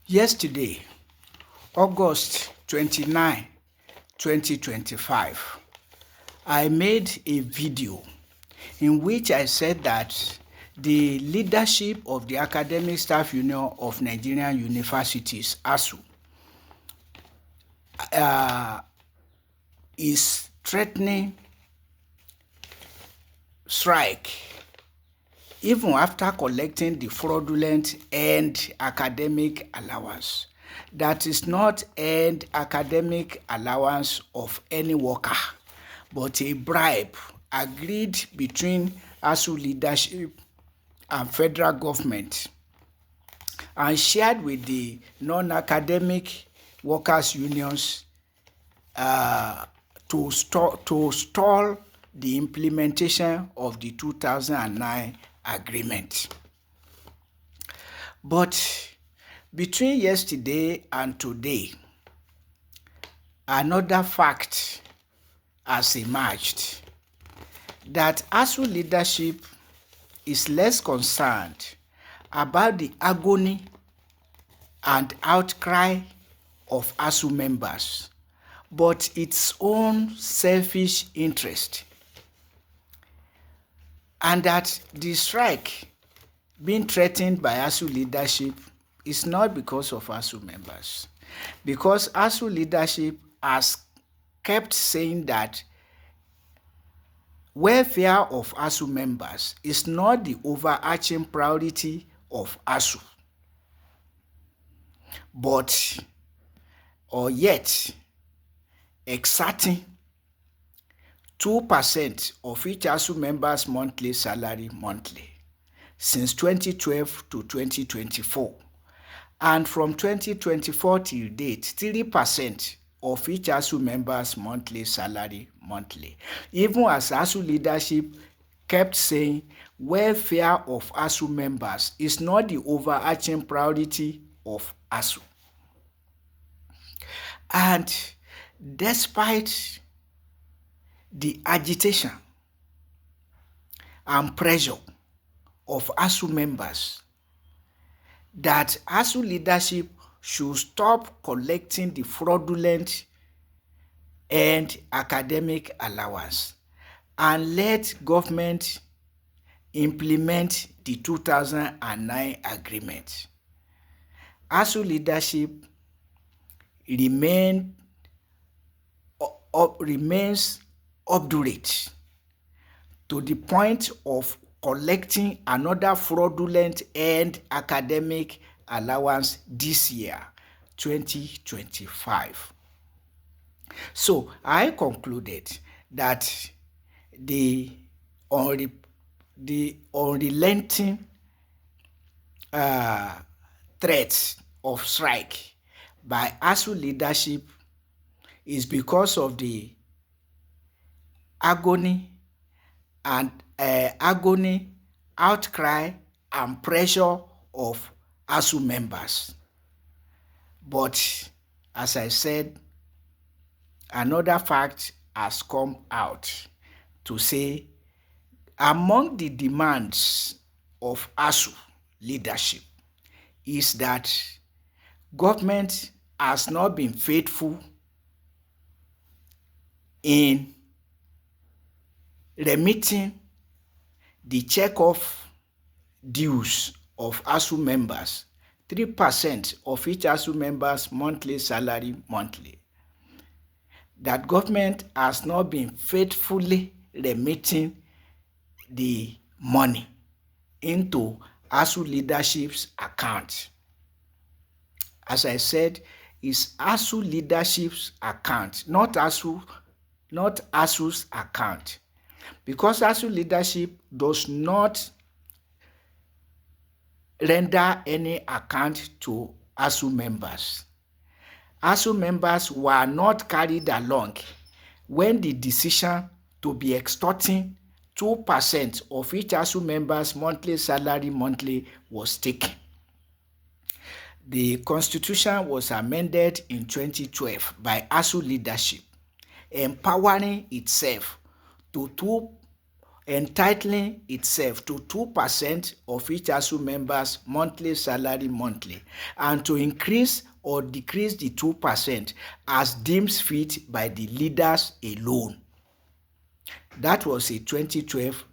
Yesterday, August 29, 2025, I made a video in which I said that the leadership of the Academic Staff Union of Nigerian Universities, ASUU, is threatening strike even after collecting the fraudulent earned academic allowance. That is not earned academic allowance of any worker, but a bribe agreed between ASUU leadership and federal government and shared with the non-academic workers unions to stall the implementation of the 2009 agreement. But between yesterday and today, another fact has emerged that ASUU leadership is less concerned about the agony and outcry of ASUU members, but its own selfish interest, and that the strike being threatened by ASUU leadership is not because of ASUU members, because ASUU leadership has kept saying that welfare of ASUU members is not the overarching priority of ASUU, but or yet exerting 2% of each ASUU member's monthly salary monthly since 2012 to 2024, and from 2024 till date 3% of each ASUU member's monthly salary monthly, even as ASUU leadership kept saying welfare of ASUU members is not the overarching priority of ASUU. And despite the agitation and pressure of ASUU members that ASUU leadership should stop collecting the fraudulent and academic allowance and let government implement the 2009 agreement, ASUU leadership remains obdurate to the point of collecting another fraudulent and academic allowance this year, 2025. So I concluded that the unrelenting threats of strike by ASUU leadership is because of the agony, outcry, and pressure of ASUU members. But as I said, another fact has come out to say among the demands of ASUU leadership is that government has not been faithful in remitting the check-off dues of ASUU members, 3% of each ASUU member's monthly salary monthly. That government has not been faithfully remitting the money into ASUU leadership's account. As I said, it's ASUU leadership's account, not ASUU's account, because ASUU leadership does not render any account to ASUU members. ASUU members were not carried along when the decision to be extorting 2% of each ASUU member's monthly salary monthly was taken. The constitution was amended in 2012 by ASUU leadership, empowering itself to entitling itself to 2% of each ASUU member's monthly salary monthly, and to increase or decrease the 2% as deemed fit by the leaders alone. That was a 2012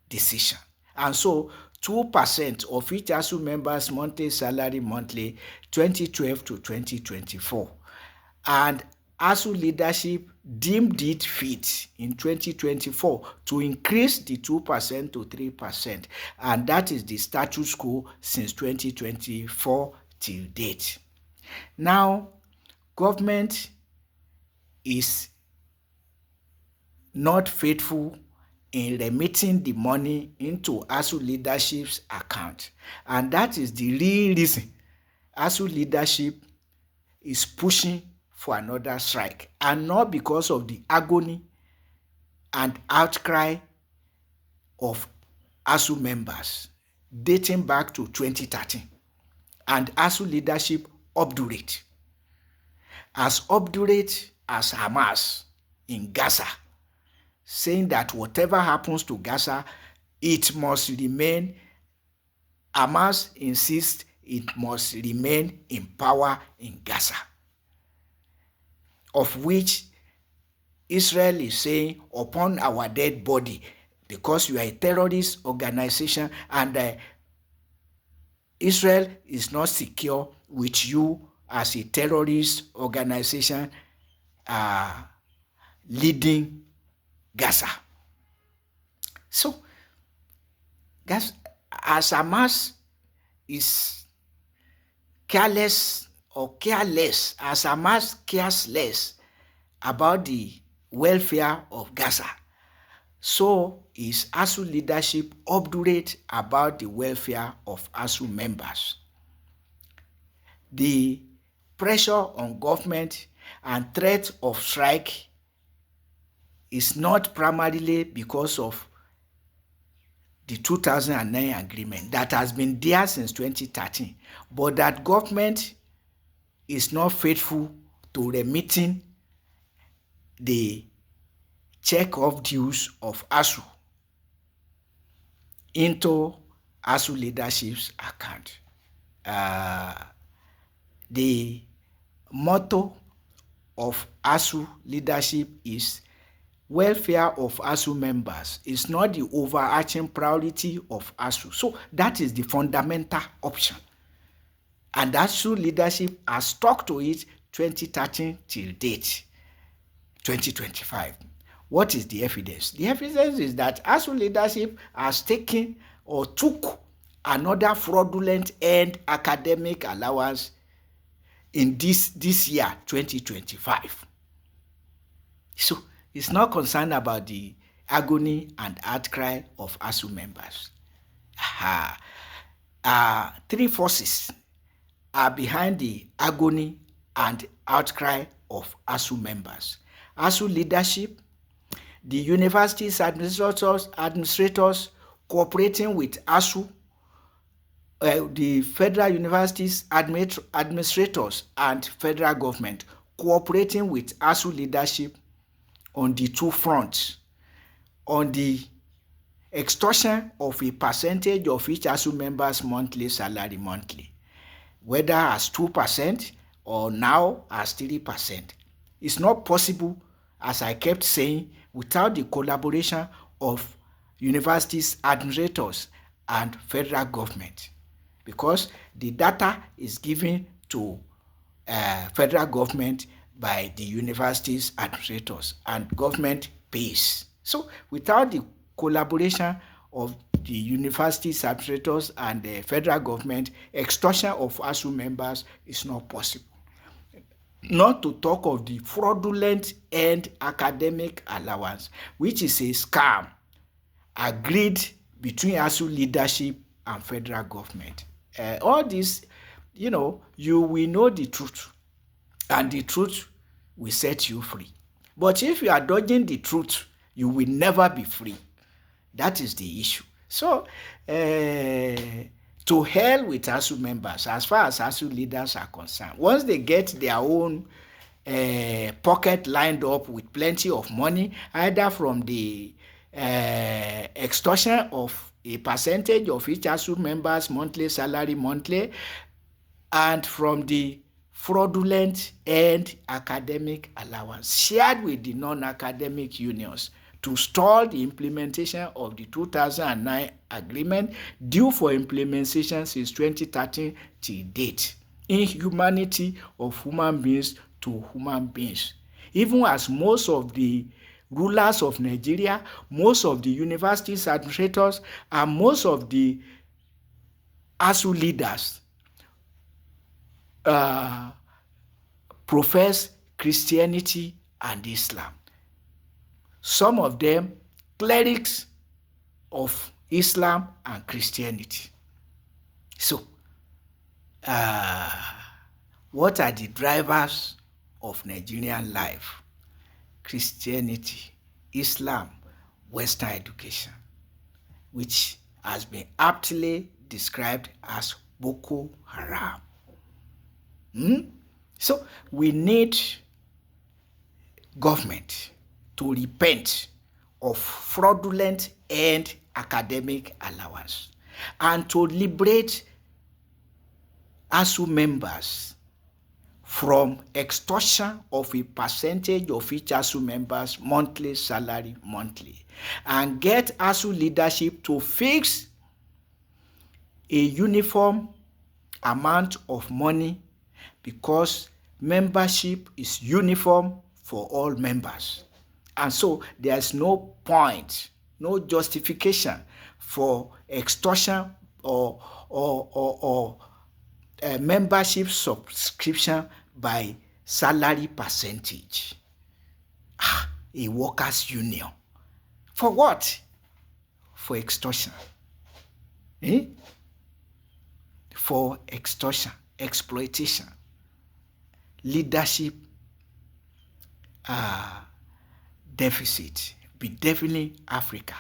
decision. And so 2% of each ASUU member's monthly salary monthly 2012 to 2024. And ASUU leadership deemed it fit in 2024 to increase the 2% to 3%. And that is the status quo since 2024 till date. Now, government is not faithful in remitting the money into ASUU leadership's account. And that is the real reason ASUU leadership is pushing for another strike, and not because of the agony and outcry of ASUU members dating back to 2013. And ASUU leadership obdurate as Hamas in Gaza, saying that whatever happens to Gaza, it must remain, Hamas insists it must remain in power in Gaza, of which Israel is saying, upon our dead body, because you are a terrorist organization and Israel is not secure with you as a terrorist organization leading Gaza. So, as Hamas is careless, as Hamas cares less about the welfare of Gaza, so is ASUU leadership obdurate about the welfare of ASUU members. The pressure on government and threat of strike is not primarily because of the 2009 agreement that has been there since 2013, but that government is not faithful to remitting the check of dues of ASUU into ASUU leadership's account. The motto of ASUU leadership is welfare of ASUU members is not the overarching priority of ASUU. So that is the fundamental option. And ASUU leadership has stuck to it 2013 till date, 2025. What is the evidence? The evidence is that ASUU leadership has taken or took another fraudulent end academic allowance in this year, 2025. So it's not concerned about the agony and outcry of ASUU members. Three forces are behind the agony and outcry of ASUU members: ASUU leadership, the university's administrators cooperating with ASUU, the federal universities administrators and federal government cooperating with ASUU leadership on the two fronts, on the extortion of a percentage of each ASUU member's monthly salary monthly, whether as 2% or now as 3%. It's not possible, as I kept saying, without the collaboration of universities administrators and federal government, because the data is given to federal government by the universities administrators and government pays. So without the collaboration of the universities administrators and the federal government, extortion of ASUU members is not possible. Not to talk of the fraudulent end academic allowance, which is a scam agreed between ASUU leadership and federal government. All this, you will know the truth, and the truth will set you free. But if you are dodging the truth, you will never be free. That is the issue. So, to hell with ASUU members, as far as ASUU leaders are concerned. Once they get their own pocket lined up with plenty of money, either from the extortion of a percentage of each ASUU members' monthly salary monthly, and from the fraudulent and academic allowance shared with the non-academic unions to stall the implementation of the 2009 agreement due for implementation since 2013 till date. Inhumanity of human beings to human beings. Even as most of the rulers of Nigeria, most of the universities administrators, and most of the ASUU leaders profess Christianity and Islam. Some of them clerics of Islam and Christianity. So, what are the drivers of Nigerian life? Christianity, Islam, Western education, which has been aptly described as Boko Haram. So we need government to repent of fraudulent and academic allowance and to liberate ASUU members from extortion of a percentage of each ASUU member's monthly salary monthly, and get ASUU leadership to fix a uniform amount of money, because membership is uniform for all members. And so there's no point, no justification for extortion or membership subscription by salary percentage. A workers' union. For what? For extortion. For extortion, exploitation, leadership deficit, bedeviling Africa,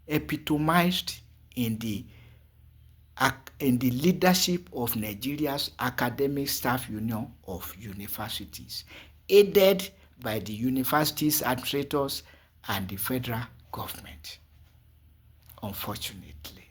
epitomized in the leadership of Nigeria's Academic Staff Union of Universities, aided by the universities administrators and the federal government, unfortunately.